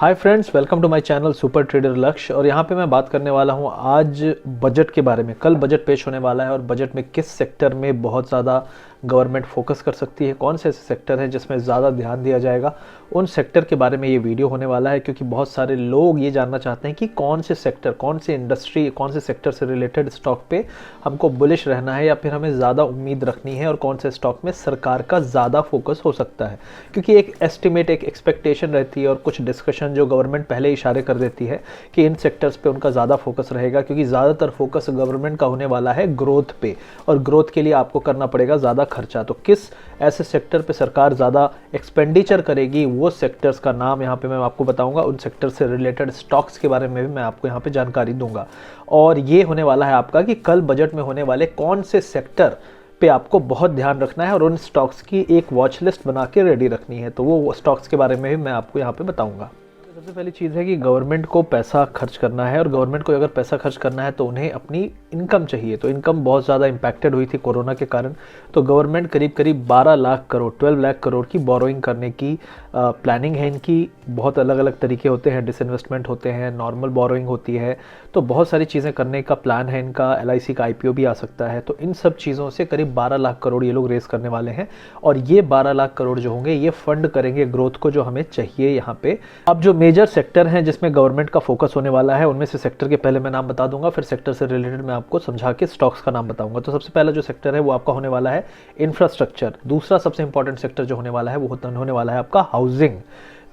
Hi friends, welcome to my channel super trader Lakshya. और यहाँ पे मैं बात करने वाला हूँ आज बजट के बारे में। कल बजट पेश होने वाला है और बजट में किस सेक्टर में बहुत ज़्यादा गवर्नमेंट फोकस कर सकती है, कौन से ऐसे सेक्टर हैं जिसमें ज़्यादा ध्यान दिया जाएगा, उन सेक्टर के बारे में ये वीडियो होने वाला है। क्योंकि बहुत सारे लोग ये जानना चाहते हैं कि कौन से सेक्टर, कौन से इंडस्ट्री, कौन से सेक्टर से रिलेटेड स्टॉक पे हमको बुलिश रहना है या फिर हमें ज़्यादा उम्मीद रखनी है और कौन से स्टॉक में सरकार का ज़्यादा फोकस हो सकता है। क्योंकि एक एस्टिमेट, एक एक्सपेक्टेशन रहती है और कुछ डिस्कशन जो गवर्नमेंट पहले इशारे कर देती है कि इन सेक्टर्स पे उनका ज़्यादा फोकस रहेगा। क्योंकि ज़्यादातर फोकस गवर्नमेंट का होने वाला है ग्रोथ पे, और ग्रोथ के लिए आपको करना पड़ेगा ज़्यादा खर्चा। तो किस ऐसे सेक्टर पे सरकार ज़्यादा एक्सपेंडिचर करेगी, वो सेक्टर्स का नाम यहाँ पे मैं आपको बताऊंगा। उन सेक्टर से रिलेटेड स्टॉक्स के बारे में भी मैं आपको यहाँ पे जानकारी दूंगा। और ये होने वाला है आपका कि कल बजट में होने वाले कौन से सेक्टर पे आपको बहुत ध्यान रखना है और उन स्टॉक्स की एक वॉच लिस्ट बना के रेडी रखनी है। तो वो स्टॉक्स के बारे में भी मैं आपको यहाँ पे बताऊंगा। सबसे पहली चीज़ है कि गवर्नमेंट को पैसा खर्च करना है, और गवर्नमेंट को अगर पैसा खर्च करना है तो उन्हें अपनी इनकम चाहिए। तो इनकम बहुत ज़्यादा इम्पैक्टेड हुई थी कोरोना के कारण। तो गवर्नमेंट करीब करीब 12 लाख करोड़, 12 लाख करोड़ की बोरोइंग करने की प्लानिंग है इनकी। बहुत अलग अलग तरीके होते हैं, डिसइन्वेस्टमेंट होते हैं, नॉर्मल बोरोइंग होती है। तो बहुत सारी चीज़ें करने का प्लान है इनका। LIC का IPO भी आ सकता है। तो इन सब चीज़ों से करीब 12 लाख करोड़ ये लोग रेस करने वाले हैं। और ये 12 लाख करोड़ जो होंगे ये फंड करेंगे ग्रोथ को जो हमें चाहिए यहाँ पे। अब जो मेजर सेक्टर हैं जिसमें गवर्नमेंट का फोकस होने वाला है, उनमें से सेक्टर के पहले मैं नाम बता दूंगा, फिर सेक्टर से रिलेटेड मैं आपको समझा के स्टॉक्स का नाम बताऊंगा। तो सबसे पहला जो सेक्टर है वो आपका होने वाला है इंफ्रास्ट्रक्चर। दूसरा सबसे इंपॉर्टेंट सेक्टर जो होने वाला है वो होने वाला है आपका हाउसिंग।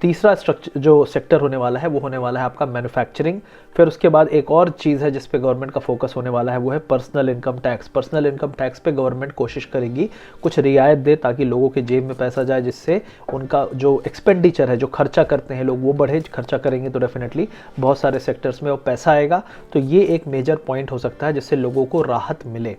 तीसरा स्ट्रक्चर जो सेक्टर होने वाला है वो होने वाला है आपका मैन्युफैक्चरिंग। फिर उसके बाद एक और चीज़ है जिस पे गवर्नमेंट का फोकस होने वाला है वो है personal income tax. Personal income tax पे गवर्नमेंट कोशिश करेगी कुछ रियायत दे ताकि लोगों के जेब में पैसा जाए, जिससे उनका जो एक्सपेंडिचर है, जो खर्चा करते हैं लोग, वो बढ़े। खर्चा करेंगे तो डेफिनेटली बहुत सारे सेक्टर्स में वो पैसा आएगा। तो ये एक मेजर पॉइंट हो सकता है जिससे लोगों को राहत मिले।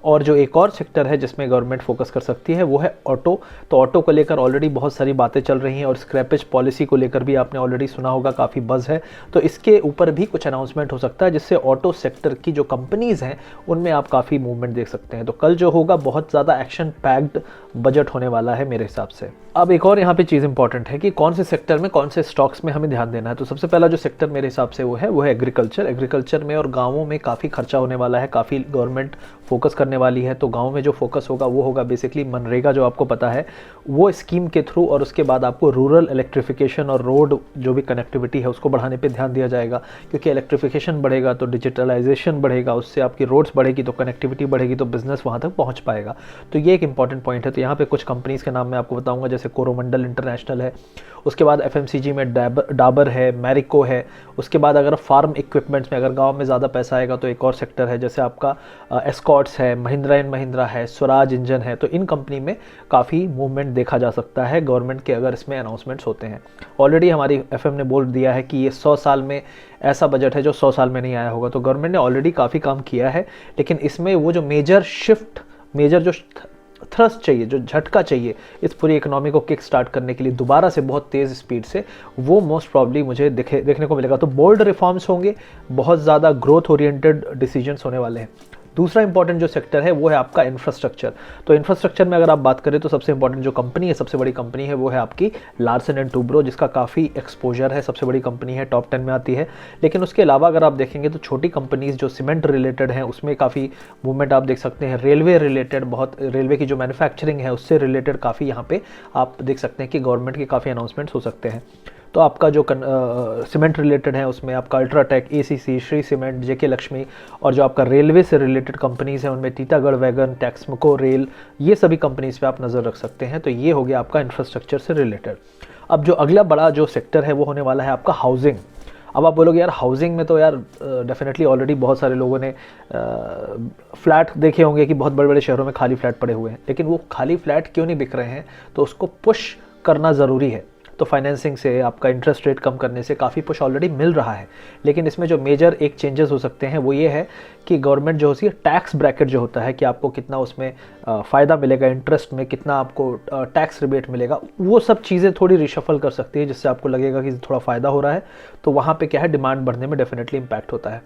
और जो एक और सेक्टर है जिसमें गवर्नमेंट फोकस कर सकती है वो है ऑटो। तो ऑटो को लेकर ऑलरेडी बहुत सारी बातें चल रही हैं और स्क्रैपेज पॉलिसी को लेकर भी आपने ऑलरेडी सुना होगा, काफ़ी बज़ है। तो इसके ऊपर भी कुछ अनाउंसमेंट हो सकता है जिससे ऑटो सेक्टर की जो कंपनीज़ हैं उनमें आप काफ़ी मूवमेंट देख सकते हैं। तो कल जो होगा बहुत ज़्यादा एक्शन पैक्ड बजट होने वाला है मेरे हिसाब से। अब एक और यहाँ पे चीज़ इंपॉर्टेंट है कि कौन से सेक्टर में, कौन से स्टॉक्स में हमें ध्यान देना है। तो सबसे पहला जो सेक्टर मेरे हिसाब से वो है एग्रीकल्चर। एग्रीकल्चर में और गाँवों में काफ़ी खर्चा होने वाला है, काफ़ी गवर्नमेंट फोकस करने वाली है। तो गाँव में जो फोकस होगा वो होगा बेसिकली मनरेगा, जो आपको पता है, वो स्कीम के थ्रू। और उसके बाद आपको रूरल इलेक्ट्रिफिकेशन और रोड जो भी कनेक्टिविटी है उसको बढ़ाने पे ध्यान दिया जाएगा। क्योंकि इलेक्ट्रिफिकेशन बढ़ेगा तो डिजिटलाइजेशन बढ़ेगा, उससे आपकी रोड्स बढ़ेगी तो कनेक्टिविटी बढ़ेगी, तो बिजनेस वहाँ तक पहुँच पाएगा। तो ये एक इंपॉर्टेंट पॉइंट है। तो यहाँ पे कुछ कंपनीज़ के नाम मैं आपको बताऊँगा, जैसे कोरोमंडल इंटरनेशनल है। उसके बाद FMCG में डाबर है, मैरिको है। उसके बाद अगर फार्म इक्विपमेंट्स में, अगर गाँव में ज़्यादा पैसा आएगा तो एक और सेक्टर है जैसे आपका एस्कॉर्ट्स है, महिंद्रा एंड महिंद्रा है, स्वराज इंजन है। तो इन कंपनी में काफ़ी मूवमेंट देखा जा सकता है गवर्नमेंट के अगर इसमें अनाउंसमेंट्स होते हैं। ऑलरेडी हमारी FM ने बोल दिया है कि ये 100 साल में ऐसा बजट है जो 100 साल में नहीं आया होगा। तो गवर्नमेंट ने ऑलरेडी काफ़ी काम किया है, लेकिन इसमें वो जो मेजर शिफ्ट, मेजर जो थ्रस्ट चाहिए, जो झटका चाहिए इस पूरी इकोनॉमी को किक स्टार्ट करने के लिए दोबारा से बहुत तेज़ स्पीड से, वो मोस्ट प्रॉब्ली मुझे देखने को मिलेगा। तो बोल्ड रिफॉर्म्स होंगे, बहुत ज़्यादा ग्रोथ ओरिएंटेड डिसीजंस होने वाले हैं। दूसरा इंपॉर्टेंट जो सेक्टर है वो है आपका इंफ्रास्ट्रक्चर। तो इंफ्रास्ट्रक्चर में अगर आप बात करें तो सबसे इंपॉर्टेंट जो कंपनी है, सबसे बड़ी कंपनी है वो है आपकी लार्सन एंड टूब्रो, जिसका काफ़ी एक्सपोजर है, सबसे बड़ी कंपनी है, टॉप 10 में आती है। लेकिन उसके अलावा अगर आप देखेंगे तो छोटी कंपनीज जो सीमेंट रिलेटेड हैं उसमें काफ़ी मूवमेंट आप देख सकते हैं। रेलवे रिलेटेड, बहुत रेलवे की जो मैन्युफैक्चरिंग है उससे रिलेटेड काफ़ी यहाँ पे आप देख सकते हैं कि गवर्नमेंट के काफ़ी अनाउंसमेंट्स हो सकते हैं। तो आपका जो सीमेंट रिलेटेड है उसमें आपका UltraTech, ACC, Shri cement, JK Lakshmi. और जो आपका रेलवे से रिलेटेड कंपनीज़ हैं उनमें टीटागढ़ वैगन, टैक्समको रेल, ये सभी कंपनीज़ पे आप नज़र रख सकते हैं। तो ये हो गया आपका इंफ्रास्ट्रक्चर से रिलेटेड। अब जो अगला बड़ा जो सेक्टर है वो होने वाला है आपका हाउसिंग। अब आप बोलोगे यार हाउसिंग में तो यार डेफिनेटली ऑलरेडी बहुत सारे लोगों ने फ्लैट देखे होंगे कि बहुत बड़े बड़े शहरों में खाली फ्लैट पड़े हुए हैं, लेकिन वो खाली फ्लैट क्यों नहीं बिक रहे हैं? तो उसको पुश करना ज़रूरी है। तो फाइनेंसिंग से, आपका इंटरेस्ट रेट कम करने से काफ़ी पुश ऑलरेडी मिल रहा है। लेकिन इसमें जो मेजर एक चेंजेस हो सकते हैं वो ये है कि गवर्नमेंट जो होती है, टैक्स ब्रैकेट जो होता है कि आपको कितना उसमें फ़ायदा मिलेगा, इंटरेस्ट में कितना आपको टैक्स रिबेट मिलेगा, वो सब चीज़ें थोड़ी रिशफल कर सकती है, जिससे आपको लगेगा कि थोड़ा फ़ायदा हो रहा है। तो वहाँ पे क्या है, डिमांड बढ़ने में डेफिनेटली इम्पैक्ट होता है।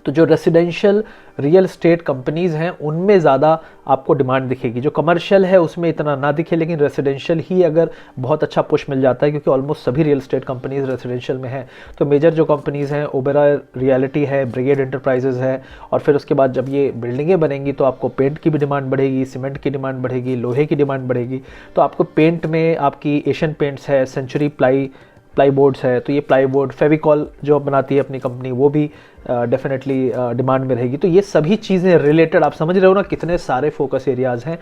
तो जो रेसिडेंशियल रियल एस्टेट कंपनीज़ हैं उनमें ज़्यादा आपको डिमांड दिखेगी। जो कमर्शियल है उसमें इतना ना दिखे, लेकिन रेसिडेंशियल ही अगर बहुत अच्छा पुश मिल जाता है, क्योंकि ऑलमोस्ट सभी रियल एस्टेट कंपनीज़ रेसिडेंशियल में हैं। तो मेजर जो कंपनीज़ हैं, ओबेरॉय रियलिटी है, ब्रिगेड एंटरप्राइजेज़ है, और फिर उसके बाद जब ये बिल्डिंगें बनेंगी तो आपको पेंट की भी डिमांड बढ़ेगी, सीमेंट की डिमांड बढ़ेगी, लोहे की डिमांड बढ़ेगी। तो आपको पेंट में आपकी एशियन पेंट्स है, सेंचुरी प्लाईबोर्ड्स है, तो ये प्लाईबोर्ड, फेविकॉल जो बनाती है अपनी कंपनी, वो भी डेफिनेटली डिमांड में रहेगी। तो ये सभी चीज़ें रिलेटेड, आप समझ रहे हो ना कितने सारे फोकस एरियाज़ हैं।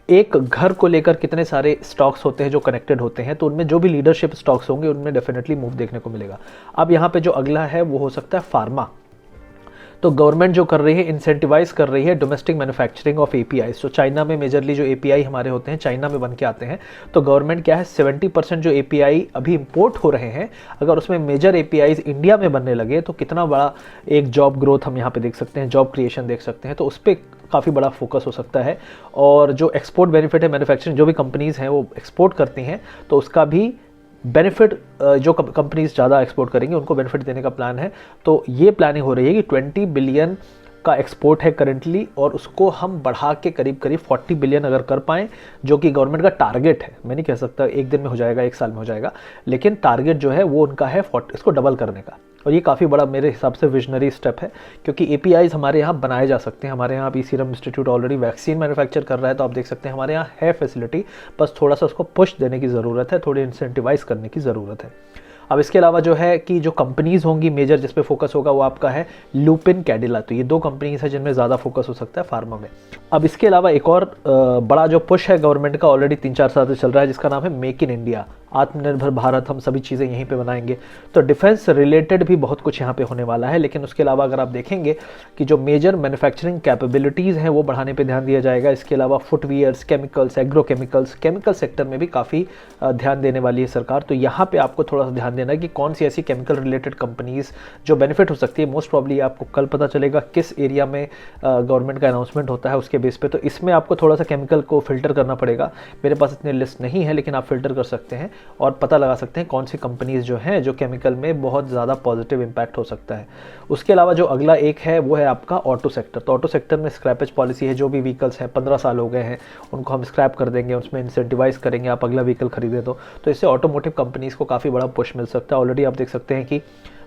एक घर को लेकर कितने सारे स्टॉक्स होते हैं जो कनेक्टेड होते हैं, तो उनमें जो भी लीडरशिप स्टॉक्स होंगे उनमें डेफिनेटली मूव देखने को मिलेगा। अब यहाँ पे जो अगला है वो हो सकता है फार्मा। तो गवर्नमेंट जो कर रही है, इंसेंटिवाइज कर रही है डोमेस्टिक मैन्युफैक्चरिंग ऑफ एपीआई। तो चाइना में मेजरली जो एपीआई हमारे होते हैं चाइना में बन के आते हैं। तो गवर्नमेंट क्या है, 70% जो एपीआई अभी इंपोर्ट हो रहे हैं, अगर उसमें मेजर एपीआईज इंडिया में बनने लगे तो कितना बड़ा एक जॉब ग्रोथ हम यहाँ पे देख सकते हैं, जॉब क्रिएशन देख सकते हैं। तो उस पर काफ़ी बड़ा फोकस हो सकता है। और जो एक्सपोर्ट बेनिफिट है, मैन्युफैक्चरिंग जो भी कंपनीज़ हैं वो एक्सपोर्ट करती हैं, तो उसका भी बेनिफिट जो कंपनीज ज़्यादा एक्सपोर्ट करेंगे उनको बेनिफिट देने का प्लान है। तो ये प्लानिंग हो रही है कि 20 बिलियन का एक्सपोर्ट है करंटली, और उसको हम बढ़ा के करीब करीब 40 बिलियन अगर कर पाएँ, जो कि गवर्नमेंट का टारगेट है। मैं नहीं कह सकता एक दिन में हो जाएगा, एक साल में हो जाएगा, लेकिन टारगेट जो है वो उनका है इसको डबल करने का। और ये काफ़ी बड़ा मेरे हिसाब से विजनरी स्टेप है, क्योंकि एपीआईज हमारे यहाँ बनाए जा सकते हैं। हमारे यहाँ अभी serum institute already vaccine manufacture कर रहा है, तो आप देख सकते हैं हमारे यहाँ है फैसिलिटी, बस थोड़ा सा उसको पुश देने की ज़रूरत है, थोड़ी इंसेंटिवाइज करने की ज़रूरत है। अब इसके अलावा जो है कि जो कंपनीज़ होंगी मेजर जिस पे फोकस होगा वो आपका है लुपिन, कैडिला। तो ये दो कंपनीज़ है जिनमें ज़्यादा फोकस हो सकता है फार्मा में। अब इसके अलावा एक और बड़ा जो पुश है गवर्नमेंट का, ऑलरेडी 3-4 साल से चल रहा है, जिसका नाम है मेक इन इंडिया, आत्मनिर्भर भारत, हम सभी चीज़ें यहीं पे बनाएंगे। तो डिफेंस रिलेटेड भी बहुत कुछ यहाँ पे होने वाला है। लेकिन उसके अलावा अगर आप देखेंगे कि जो मेजर मैन्युफैक्चरिंग कैपेबिलिटीज़ हैं वो बढ़ाने पे ध्यान दिया जाएगा। इसके अलावा footwears, chemicals, agrochemicals, chemical sector में भी काफ़ी ध्यान देने वाली है सरकार। तो यहाँ पर आपको थोड़ा सा ध्यान देना है कि कौन सी ऐसी केमिकल रिलेटेड कंपनीज़ जो बेनिफिट हो सकती है। मोस्ट प्रॉब्ली आपको कल पता चलेगा किस एरिया में गवर्नमेंट का अनाउंसमेंट होता है उसके बेस पे। तो इसमें आपको थोड़ा सा केमिकल को फिल्टर करना पड़ेगा। मेरे पास इतनी लिस्ट नहीं है, लेकिन आप फिल्टर कर सकते हैं और पता लगा सकते हैं कौन सी कंपनीज़ जो हैं जो केमिकल में बहुत ज़्यादा पॉजिटिव इम्पैक्ट हो सकता है। उसके अलावा जो अगला एक है वो है आपका ऑटो सेक्टर। तो ऑटो सेक्टर में स्क्रैपेज पॉलिसी है, जो भी व्हीकल्स हैं 15 साल हो गए हैं उनको हम स्क्रैप कर देंगे, उसमें इंसेंटिवाइज करेंगे, आप अगला व्हीकल खरीदें। तो इससे ऑटोमोटिव कंपनीज़ को काफ़ी बड़ा पुश मिल सकता है। ऑलरेडी आप देख सकते हैं कि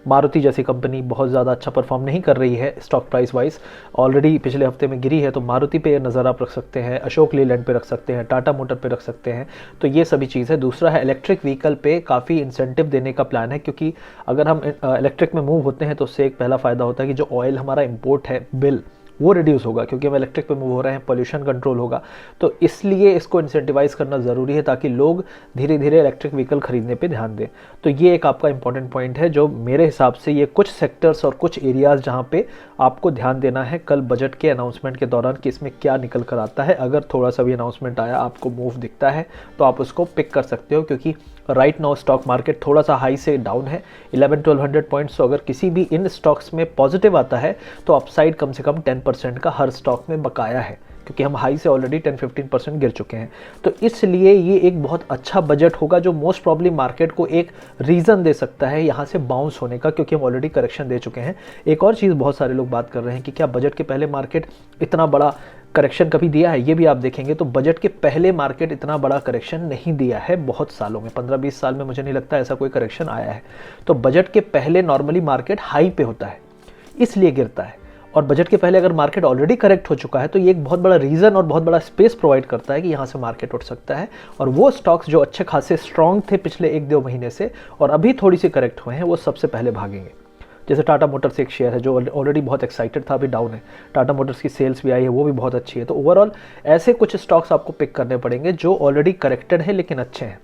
मारुति जैसी कंपनी बहुत ज़्यादा अच्छा परफॉर्म नहीं कर रही है स्टॉक प्राइस वाइज, ऑलरेडी पिछले हफ्ते में गिरी है। तो मारुति पे नज़र आप रख सकते हैं, अशोक लीलैंड पे रख सकते हैं, टाटा मोटर पे रख सकते हैं। तो ये सभी चीज़ है। दूसरा है इलेक्ट्रिक व्हीकल पे काफ़ी इंसेंटिव देने का प्लान है, क्योंकि अगर हम इलेक्ट्रिक में मूव होते हैं तो उससे एक पहला फ़ायदा होता है कि जो ऑयल हमारा इम्पोर्ट है बिल वो रिड्यूस होगा, क्योंकि हम इलेक्ट्रिक पे मूव हो रहे हैं, पोल्यूशन कंट्रोल होगा। तो इसलिए इसको इंसेंटिवाइज करना ज़रूरी है ताकि लोग धीरे धीरे इलेक्ट्रिक व्हीकल खरीदने पे ध्यान दें। तो ये एक आपका इंपॉर्टेंट पॉइंट है, जो मेरे हिसाब से ये कुछ सेक्टर्स और कुछ एरियाज़ जहाँ पे आपको ध्यान देना है कल बजट के अनाउंसमेंट के दौरान कि इसमें क्या निकल कर आता है। अगर थोड़ा सा भी अनाउंसमेंट आया, आपको मूव दिखता है, तो आप उसको पिक कर सकते हो, क्योंकि राइट नाउ स्टॉक मार्केट थोड़ा सा हाई से डाउन है 1100-1200 पॉइंट्स। तो अगर किसी भी इन स्टॉक्स में पॉजिटिव आता है तो अपसाइड कम से कम 10% का हर स्टॉक में बकाया है, क्योंकि हम हाई से ऑलरेडी 10-15% गिर चुके हैं। तो इसलिए ये एक बहुत अच्छा बजट होगा, जो मोस्ट प्रॉब्ली मार्केट को एक रीज़न दे सकता है यहाँ से बाउंस होने का, क्योंकि हम ऑलरेडी करेक्शन दे चुके हैं। एक और चीज़ बहुत सारे लोग बात कर रहे हैं कि क्या बजट के पहले मार्केट इतना बड़ा करेक्शन कभी दिया है। ये भी आप देखेंगे तो बजट के पहले मार्केट इतना बड़ा करेक्शन नहीं दिया है बहुत सालों में, 15-20 साल में मुझे नहीं लगता ऐसा कोई करेक्शन आया है। तो बजट के पहले नॉर्मली मार्केट हाई पे होता है, इसलिए गिरता है। और बजट के पहले अगर मार्केट ऑलरेडी करेक्ट हो चुका है तो ये एक बहुत बड़ा रीज़न और बहुत बड़ा स्पेस प्रोवाइड करता है कि यहाँ से मार्केट उठ सकता है। और वो स्टॉक्स जो अच्छे खासे स्ट्रॉन्ग थे पिछले 1-2 महीने से और अभी थोड़ी सी करेक्ट हुए हैं, वो सबसे पहले भागेंगे। जैसे टाटा मोटर्स एक शेयर है जो ऑलरेडी बहुत एक्साइटेड था, अभी डाउन है। टाटा मोटर्स की सेल्स भी आई है, वो भी बहुत अच्छी है। तो ओवरऑल ऐसे कुछ स्टॉक्स आपको पिक करने पड़ेंगे जो ऑलरेडी करेक्टेड है लेकिन अच्छे हैं,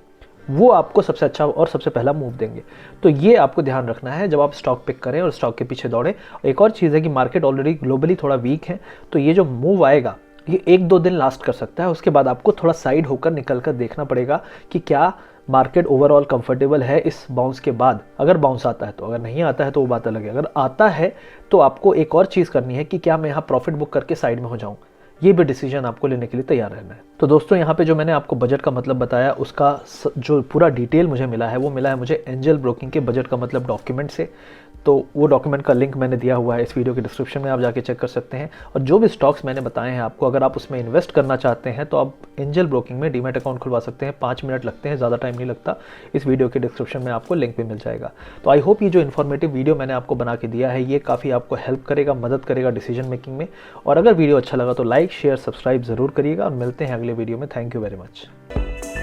वो आपको सबसे अच्छा और सबसे पहला मूव देंगे। तो ये आपको ध्यान रखना है जब आप स्टॉक पिक करें और स्टॉक के पीछे दौड़ें। एक और चीज़ है कि मार्केट ऑलरेडी ग्लोबली थोड़ा वीक है, तो ये जो मूव आएगा ये 1-2 दिन लास्ट कर सकता है। उसके बाद आपको थोड़ा साइड होकर निकल कर देखना पड़ेगा कि क्या मार्केट ओवरऑल कंफर्टेबल है इस बाउंस के बाद। अगर बाउंस आता है तो, अगर नहीं आता है तो वो बात अलग है। अगर आता है तो आपको एक और चीज़ करनी है कि क्या मैं यहाँ प्रॉफिट बुक करके साइड में हो जाऊँ, ये भी डिसीजन आपको लेने के लिए तैयार रहना है। तो दोस्तों यहाँ पे जो मैंने आपको बजट का मतलब बताया उसका जो पूरा डिटेल मुझे मिला है वो मिला है मुझे एंजल ब्रोकिंग के बजट का मतलब डॉक्यूमेंट से। तो वो डॉक्यूमेंट का लिंक मैंने दिया हुआ है इस वीडियो के डिस्क्रिप्शन में, आप जाके चेक कर सकते हैं। और जो भी स्टॉक्स मैंने बताए हैं आपको, अगर आप उसमें इन्वेस्ट करना चाहते हैं तो आप एंजल ब्रोकिंग में डीमैट अकाउंट खुलवा सकते हैं। 5 मिनट लगते हैं, ज़्यादा टाइम नहीं लगता। इस वीडियो के डिस्क्रिप्शन में आपको लिंक भी मिल जाएगा। तो आई होप ये जो इन्फॉर्मेटिव वीडियो मैंने आपको बना के दिया है ये काफ़ी आपको हेल्प करेगा, मदद करेगा डिसीजन मेकिंग में। और अगर वीडियो अच्छा लगा तो लाइक शेयर सब्सक्राइब ज़रूर करिएगा, और मिलते हैं अगले वीडियो में। Thank you very much.